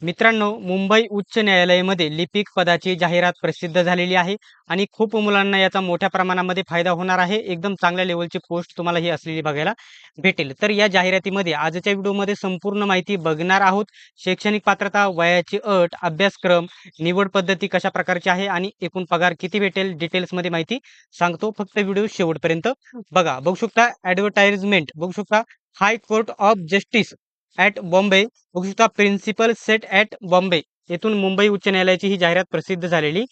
मित्रांनो, मुंबई उच्च न्यायालयामध्ये लिपिक पदाची जाहिरात प्रसिद्ध झालेली आहे आणि खूप मुलांना याचा मोठ्या प्रमाणामध्ये फायदा होणार आहे. एकदम चांगल्या लेव्हलची पोस्ट तुम्हाला ही असलेली बघायला भेटेल. तर या जाहिरातीमध्ये आजच्या व्हिडिओमध्ये संपूर्ण माहिती बघणार आहोत. शैक्षणिक पात्रता, वयाची अट, अभ्यासक्रम, निवड पद्धती कशा प्रकारची आहे आणि एकूण पगार किती भेटेल डिटेल्समध्ये माहिती सांगतो. फक्त व्हिडिओ शेवटपर्यंत बघा. बघू शकता ॲडव्हर्टाइजमेंट बघू शकता. High court of justice at Bombay बघू शकता प्रिन्सिपल सेट ॲट बॉम्बे येथून मुंबई उच्च न्यायालयाची ही जाहिरात प्रसिद्ध झालेली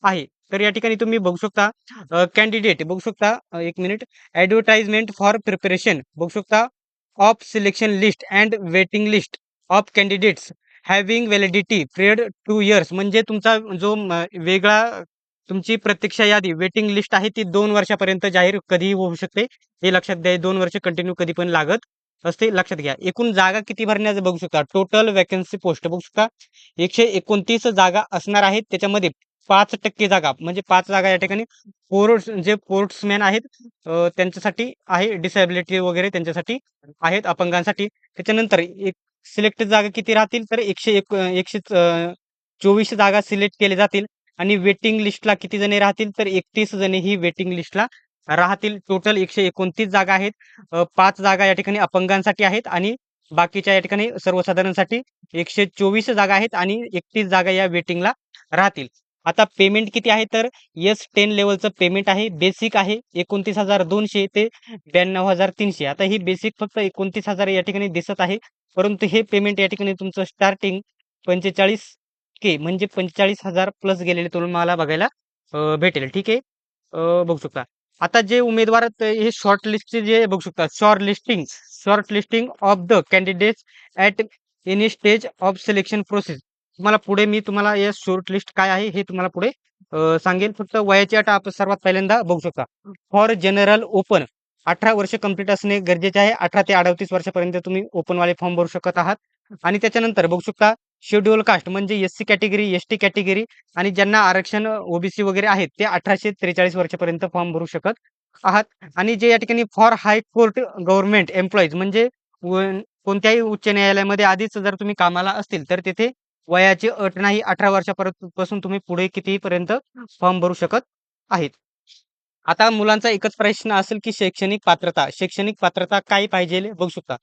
आहे. तर या ठिकाणी तुम्ही बघू शकता कॅन्डिडेट बघू शकता 1 मिनिट ॲडव्हर्टाइजमेंट फॉर प्रिपरेशन बघू शकता of selection list and waiting list of candidates having validity period 2 years म्हणजे तुमचा जो वेगळा तुमची प्रतीक्षा यादी वेटिंग लिस्ट आहे ती 2 वर्षापर्यंत जाहीर कधीही होऊ शकते. हे लक्षात घ्या. 2 वर्ष कंटिन्यू कधी पण लागत असते लक्षात घ्या. एकूण जागा किती भरण्याचं बघू शकता. टोटल वॅकन्सी पोस्ट बघू शकता 129 जागा असणार आहेत. त्याच्यामध्ये 5% जागा म्हणजे 5 जागा या ठिकाणी जे स्पोर्ट्समॅन आहेत त्यांच्यासाठी आहे. डिसेबिलिटी वगैरे त्यांच्यासाठी आहेत, अपंगांसाठी. त्याच्यानंतर एक सिलेक्टेड जागा किती राहतील तर 124 जागा सिलेक्ट केले जातील आणि वेटिंग लिस्टला किती जणे राहतील तर 31 जणे ही वेटिंग लिस्टला राहतील. टोटल 129 जागा आहेत. 5 जागा या ठिकाणी अपंगांसाठी आहेत आणि बाकीच्या या ठिकाणी सर्वसाधारणसाठी 124 जागा आहेत आणि 31 जागा या वेटिंगला राहतील. आता पेमेंट किती आहे तर S10 लेव्हलचं पेमेंट आहे. बेसिक आहे 29,200 ते 92,300. आता ही बेसिक फक्त 29,000 या ठिकाणी दिसत आहे. परंतु हे पेमेंट या ठिकाणी तुमचं स्टार्टिंग 45K म्हणजे 45,000 प्लस गेलेले तुम्हाला बघायला भेटेल. ठीक आहे. बघू शकता. आता जे उमेदवार आहेत हे शॉर्ट लिस्टचे जे बघू शकता short listing of the candidates at any stage of selection process. तुम्हाला या शॉर्ट लिस्ट काय आहे हे तुम्हाला पुढे सांगेल. फक्त वयाची अट आपण सर्वात पहिल्यांदा बघू शकता. फॉर जनरल ओपन 18 वर्ष कंप्लीट असणे गरजेचे आहे. 18 ते 38 वर्षापर्यंत तुम्ही ओपनवाले फॉर्म भरू शकत आहात. आणि त्याच्यानंतर बघू शकता शेड्यूल कास्ट म्हणजे SC कॅटेगरी, ST कॅटेगरी आणि ज्यांना आरक्षण OBC वगैरे आहेत ते 1843 वर्षापर्यंत फॉर्म भरू शकत आहात. आणि जे या ठिकाणी for high court government employees म्हणजे कोणत्याही उच्च न्यायालयामध्ये आधीच जर तुम्ही कामाला असतील तर तिथे वयाची अट नाही. 18 वर्षापर्यंत पासून तुम्ही पुढे कितीपर्यंत फॉर्म भरू शकत आहेत. आता मुलांचा एकच प्रश्न असेल की शैक्षणिक पात्रता काय पाहिजे बघू शकता.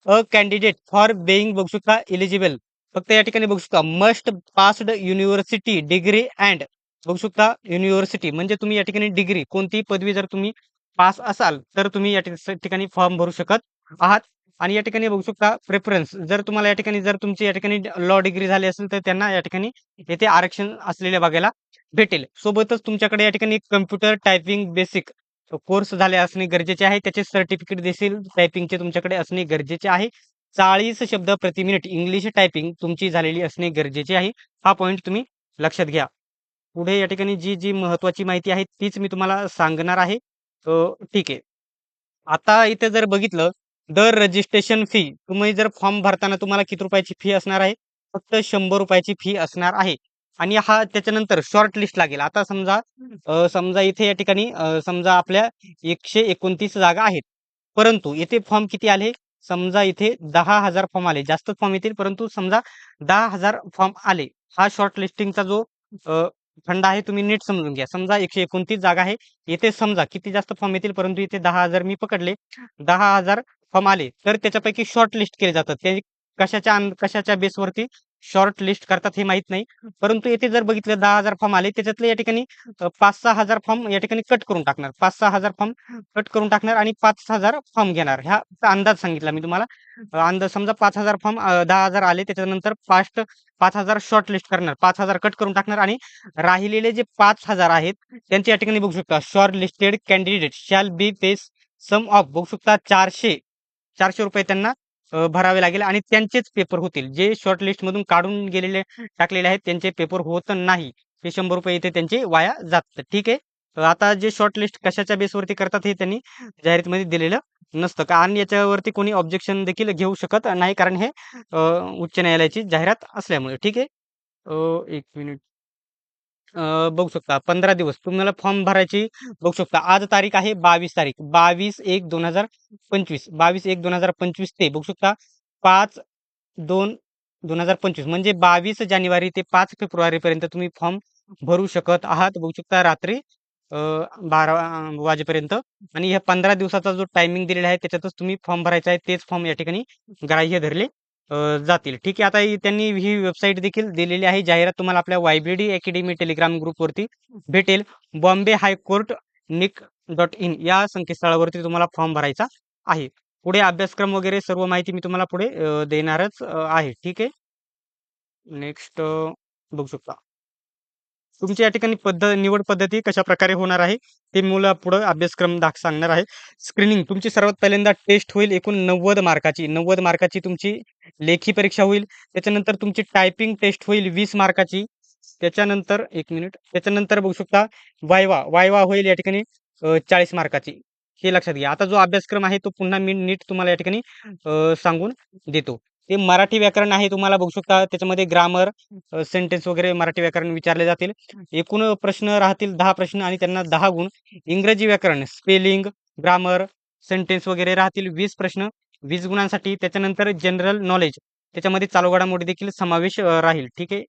अ कॅन्डिडेट फॉर बेईंग बघू शकता एलिजिबल फक्त या ठिकाणी बघू शकता must passed university degree and बघू शकता युनिव्हर्सिटी म्हणजे तुम्ही या ठिकाणी डिग्री कोणतीही पदवी जर तुम्ही पास असाल तर तुम्ही या ठिकाणी फॉर्म भरू शकत आहात. आणि या ठिकाणी बघू शकता प्रेफरन्स जर तुम्हाला या ठिकाणी जर तुमची या ठिकाणी लॉ डिग्री झाली असेल तर त्यांना या ठिकाणी येथे आरक्षण असलेले बघायला भेटेल. सोबतच तुमच्याकडे या ठिकाणी कम्प्युटर टायपिंग बेसिक कोर्स झाले असणे गरजेचे आहे. त्याचे सर्टिफिकेट देखील टायपिंगचे तुमच्याकडे असणे गरजेचे आहे. 40 शब्द प्रति मिनिट इंग्लिश टायपिंग तुमची झालेली असणे गरजेचे आहे. हा पॉइंट तुम्ही लक्षात घ्या. पुढे या ठिकाणी जी महत्त्वाची माहिती आहे तीच मी तुम्हाला सांगणार आहे. ठीक आहे. आता इथे जर बघितलं दर रजिस्ट्रेशन फी तुम्ही जर फॉर्म भरताना तुम्हाला किती रुपयाची फी असणार आहे? फक्त 100 रुपयाची फी असणार आहे. आणि हा त्याच्यानंतर शॉर्ट लिस्ट लागेल. आता समजा इथे या ठिकाणी समजा आपल्या 129 जागा आहेत. परंतु येथे फॉर्म किती आले? समजा इथे 10,000 फॉर्म आले. जास्त फॉर्म येतील परंतु समजा 10,000 फॉर्म आले. हा शॉर्ट लिस्टिंगचा जो फंड आहे तुम्ही नीट समजून घ्या. समजा 129 जागा आहे. येथे समजा किती जास्त फॉर्म येतील परंतु इथे 10,000 मी पकडले. 10,000 फॉर्म आले तर त्याच्यापैकी शॉर्ट लिस्ट केले जातात. ते कशाच्या बेसवरती शॉर्ट लिस्ट करतात हे माहीत नाही. परंतु येथे जर बघितलं 10,000 फॉर्म आले त्याच्यातले या ठिकाणी 5,000-6,000 फॉर्म या ठिकाणी कट करून टाकणार. 5,000-6,000 फॉर्म कट करून टाकणार आणि 5,000 फॉर्म घेणार. हा अंदाज सांगितला मी तुम्हाला. अंदाज समजा 5,000 फॉर्म 10,000 आले त्याच्यानंतर 5,000 शॉर्ट लिस्ट करणार. 5,000 कट करून टाकणार आणि राहिलेले जे 5,000 आहेत त्यांची या ठिकाणी बघू शकता shortlisted candidate shall be pays sum of बघू शकता 400 रुपये त्यांना भरावे लागेल आणि त्यांचेच पेपर होतील. जे शॉर्ट लिस्टमधून काढून गेलेले टाकलेले आहेत त्यांचे पेपर होत नाही. हे 100 रुपये इथे त्यांचे वाया जातात. ठीक आहे. आता जे शॉर्ट लिस्ट कशाच्या बेसवरती करतात हे त्यांनी जाहिरातीमध्ये दिलेलं नसतं का आणि याच्यावरती कोणी ऑब्जेक्शन देखील घेऊ शकत नाही कारण हे उच्च न्यायालयाची जाहिरात असल्यामुळे. ठीक आहे. 1 मिनिट बघू शकता 15 दिवस तुम्हाला फॉर्म भरायची बघू शकता. आज तारीख आहे 22 तारीख. 22/1/2025 22/1/2025 ते बघू शकता 5/2 2025 म्हणजे 22 जानेवारी ते 5 फेब्रुवारीपर्यंत तुम्ही फॉर्म भरू शकत आहात. बघू शकता रात्री 12 वाजेपर्यंत आणि ह्या 15 दिवसाचा जो टायमिंग दिलेला आहे त्याच्यातच तुम्ही फॉर्म भरायचा आहे. तेच फॉर्म या ठिकाणी ग्राह्य धरले जातील. ठीक आहे. आता त्यांनी ही वेबसाईट देखील दिलेली आहे. जाहिरात तुम्हाला आपल्या YBD अकॅडमी टेलिग्राम ग्रुपवरती भेटेल. बॉम्बे हायकोर्ट NIC.in या संकेतस्थळावरती तुम्हाला फॉर्म भरायचा आहे. पुढे अभ्यासक्रम वगैरे सर्व माहिती मी तुम्हाला पुढे देणारच आहे. ठीक आहे. नेक्स्ट बघू शकता. तुमची या ठिकाणी निवड पद्धती कशाप्रकारे होणार आहे, ते मला पुढं अभ्यासक्रम सांगणार आहे. स्क्रीनिंग तुमची सर्वात पहिल्यांदा टेस्ट होईल एकूण 90 मार्काची. 90 मार्काची तुमची लेखी परीक्षा होईल. त्याच्यानंतर तुमची टायपिंग टेस्ट होईल 20 मार्काची. त्याच्यानंतर 1 मिनिट. त्याच्यानंतर बघू शकता वायवा होईल या ठिकाणी 40 मार्काची. हे लक्षात घ्या. आता जो अभ्यासक्रम आहे तो पुन्हा मी नीट तुम्हाला या ठिकाणी सांगून देतो. ते मराठी व्याकरण आहे तुम्हाला बघू शकता त्याच्यामध्ये ग्रामर, सेंटेन्स वगैरे मराठी व्याकरण विचारले जातील. एकूण प्रश्न राहतील 10 प्रश्न आणि त्यांना 10 गुण. इंग्रजी व्याकरण, स्पेलिंग, ग्रामर, सेंटेन्स वगैरे राहतील 20 प्रश्न 20 गुणांसाठी. त्याच्यानंतर जनरल नॉलेज त्याच्यामध्ये चालू घडामोडी देखील समावेश राहील. ठीक आहे.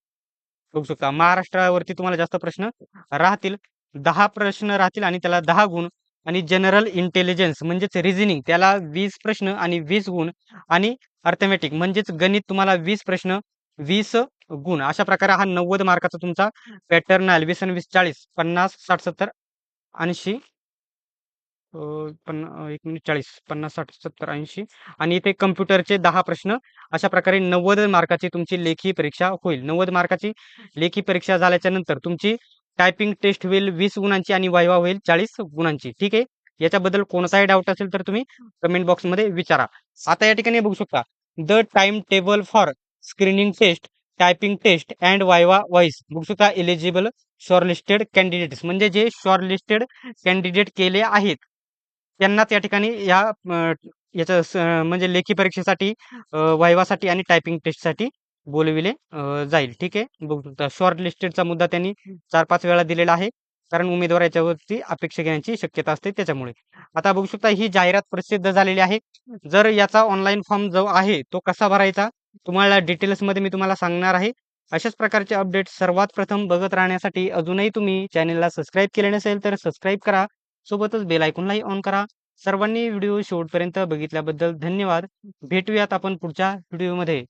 बघू शकता महाराष्ट्रावरती तुम्हाला जास्त प्रश्न राहतील. 10 प्रश्न राहतील आणि त्याला 10 गुण आणि जनरल इंटेलिजन्स म्हणजेच रिझनिंग त्याला 20 प्रश्न आणि 20 गुण आणि अर्थमॅटिक म्हणजेच गणित तुम्हाला 20 प्रश्न 20 गुण. अशा प्रकारे हा 90 मार्काचा तुमचा पॅटर्न आहे. 20 आणि 20 40 50 60 70 80 1 मिनिट 40 50 60 70 80 आणि इथे कम्प्युटरचे 10 प्रश्न. अशा प्रकारे 90 मार्काची तुमची लेखी परीक्षा होईल. 90 मार्काची लेखी परीक्षा झाल्याच्या नंतर तुमची टायपिंग टेस्ट होईल 20 गुणांची आणि वायवा होईल 40 गुणांची. ठीक आहे. याच्याबद्दल कोणताही डाऊट असेल तर तुम्ही कमेंट बॉक्समध्ये विचारा. आता या ठिकाणी बघू शकता the time table for screening test, typing test and viva voce. बघू शकता एलिजिबल शॉर्टलिस्टेड कॅन्डिडेट्स म्हणजे जे शॉर्टलिस्टेड कॅन्डिडेट केले आहेत त्यांनाच या ठिकाणी याचं म्हणजे लेखी परीक्षेसाठी वायवासाठी आणि टायपिंग टेस्टसाठी बोलविले जाईल. ठीक आहे. बघू शकता शॉर्ट लिस्टेडचा मुद्दा त्यांनी 4-5 वेळा दिलेला आहे. कारण उमेदवार याच्यावरती अपेक्षा घेण्याची शक्यता असते त्याच्यामुळे. आता बघू शकता ही जाहिरात प्रसिद्ध झालेली आहे. जर याचा ऑनलाईन फॉर्म जो आहे तो कसा भरायचा तुम्हाला डिटेल्समध्ये मी तुम्हाला सांगणार आहे. अशाच प्रकारचे अपडेट सर्वात प्रथम बघत राहण्यासाठी अजूनही तुम्ही चॅनेलला सबस्क्राईब केले नसेल तर सबस्क्राईब करा. सोबतच बेल आयकॉनलाही ऑन करा. सर्वांनी व्हिडिओ शेवटपर्यंत बघितल्याबद्दल धन्यवाद. भेटूयात आपण पुढच्या व्हिडिओमध्ये.